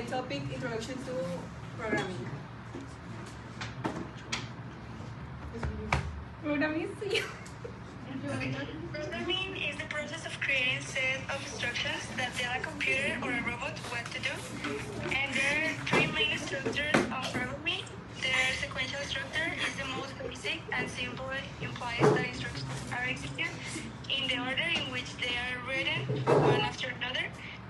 topic Introduction to Programming. Programming is the process of creating a set of instructions that tell a computer or a robot what to do. And there are three main structures of programming. The sequential structure is the most basic and simple, implies that instructions are executed in the order in which they are written, one after another.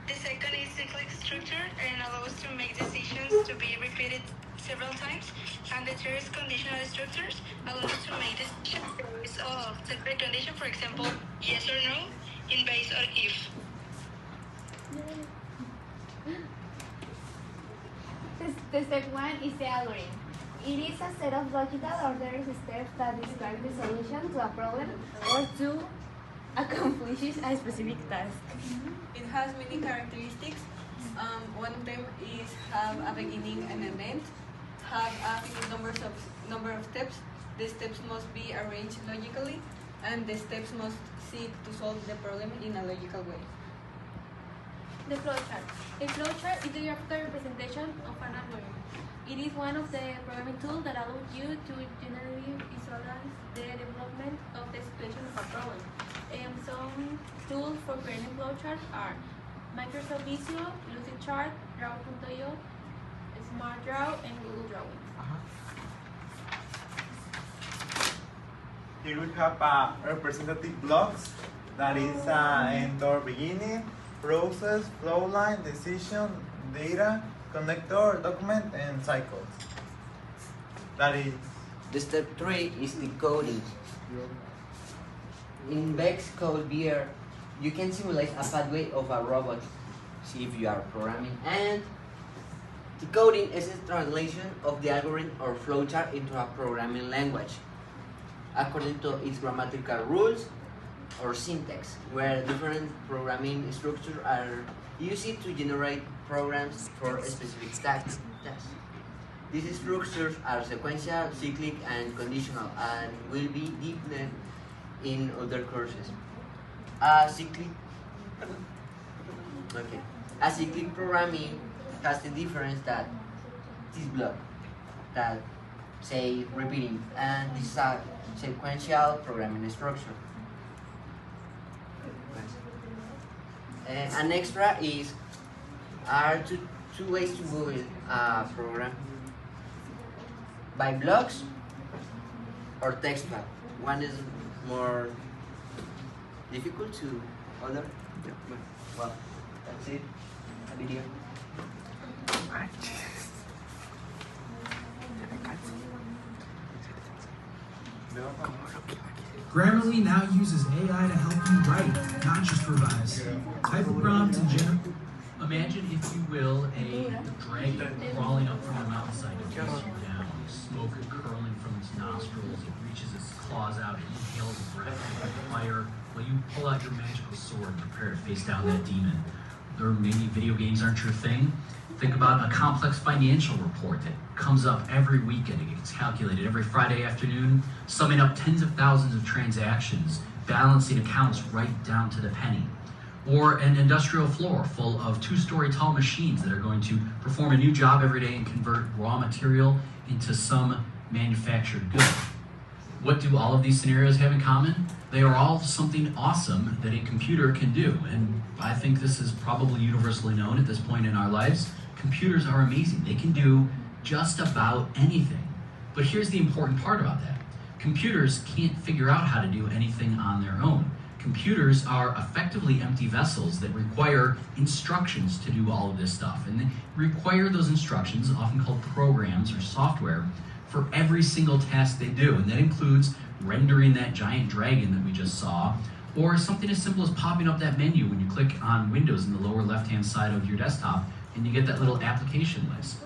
The second is cyclic structure and allows to make decisions to be repeated several times. And the third is conditional structures, allows to make decisions based on separate condition, for example, yes or no, in base or if. The step one is the algorithm. It is a set of logical ordered steps that describe the solution to a problem or to accomplish a specific task. It has many characteristics. One of them is have a beginning and an end, have a finite number of steps. The steps must be arranged logically, and the steps must seek to solve the problem in a logical way. The flowchart. A flowchart is the graphical representation of an algorithm. It is one of the programming tools that allows you to generally visualize the development of the situation of a problem. Some tools for creating flowcharts are Microsoft Visio, Lucidchart, Draw.io, SmartDraw, and Google Drawing. Here we have representative blocks, that is end or beginning, process, flow line, decision, data, connector, document, and cycles. That is. The step 3 is decoding. In Beck's code beer, you can simulate a pathway of a robot, see if you are programming, and decoding is a translation of the algorithm or flowchart into a programming language, according to its grammatical rules or syntax, where different programming structures are used to generate programs for specific tasks. These structures are sequential, cyclic, and conditional, and will be deepened in other courses. A cyclic programming has the difference that this block that say repeating, and this is a sequential programming structure. An extra are two ways to move a program: by blocks or text path. One is more difficult to other. Well, that's it. A video. Grammarly now uses AI to help you write, not just revise. Type a prompt and imagine, if you will, a dragon crawling up from the mountainside to chase you down. Smoke curling from its nostrils, it reaches its claws out, it inhales breath like fire, while you pull out your magical sword and prepare to face down that demon. There are many video games aren't your thing. Think about a complex financial report that comes up every weekend. It gets calculated every Friday afternoon, summing up tens of thousands of transactions, balancing accounts right down to the penny. Or an industrial floor full of 2-story tall machines that are going to perform a new job every day and convert raw material into some manufactured good. What do all of these scenarios have in common? They are all something awesome that a computer can do. And I think this is probably universally known at this point in our lives. Computers are amazing. They can do just about anything. But here's the important part about that. Computers can't figure out how to do anything on their own. Computers are effectively empty vessels that require instructions to do all of this stuff. And they require those instructions, often called programs or software, for every single task they do. And that includes rendering that giant dragon that we just saw, or something as simple as popping up that menu when you click on Windows in the lower left-hand side of your desktop and you get that little application list.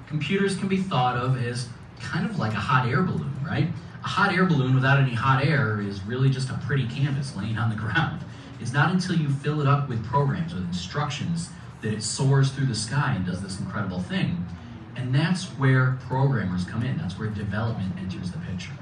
Computers can be thought of as kind of like a hot air balloon, right? A hot air balloon without any hot air is really just a pretty canvas laying on the ground. It's not until you fill it up with programs, with instructions, that it soars through the sky and does this incredible thing. And that's where programmers come in. That's where development enters the picture.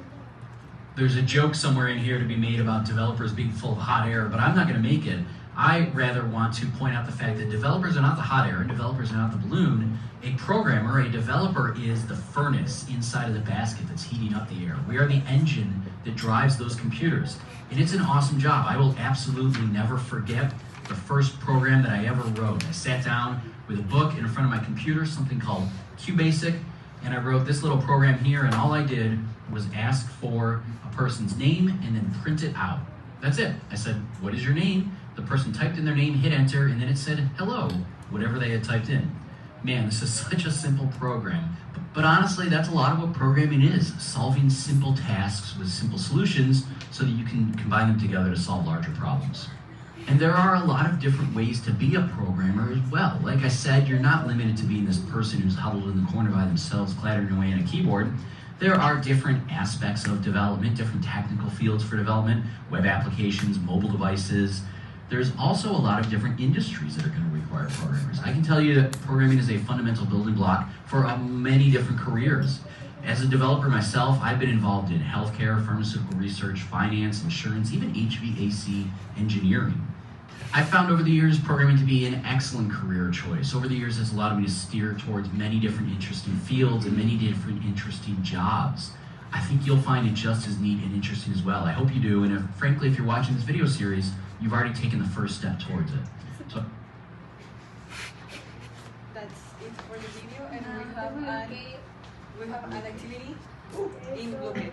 There's a joke somewhere in here to be made about developers being full of hot air, but I'm not going to make it. I rather want to point out the fact that developers are not the hot air and developers are not the balloon. A programmer, a developer, is the furnace inside of the basket that's heating up the air. We are the engine that drives those computers. And it's an awesome job. I will absolutely never forget the first program that I ever wrote. I sat down with a book in front of my computer, something called QBasic, and I wrote this little program here, and all I did was ask for a person's name and then print it out. That's it. I said, what is your name? The person typed in their name, hit enter, and then it said, hello, whatever they had typed in. Man, this is such a simple program. But honestly, that's a lot of what programming is, solving simple tasks with simple solutions so that you can combine them together to solve larger problems. And there are a lot of different ways to be a programmer as well. Like I said, you're not limited to being this person who's huddled in the corner by themselves, clattering away on a keyboard. There are different aspects of development, different technical fields for development, web applications, mobile devices. There's also a lot of different industries that are going to require programmers. I can tell you that programming is a fundamental building block for many different careers. As a developer myself, I've been involved in healthcare, pharmaceutical research, finance, insurance, even HVAC engineering. I've found over the years programming to be an excellent career choice. Over the years, it's allowed me to steer towards many different interesting fields and many different interesting jobs. I think you'll find it just as neat and interesting as well. I hope you do, and frankly, if you're watching this video series, you've already taken the first step towards it. So, That's it for the video, and we have an activity in Blockit.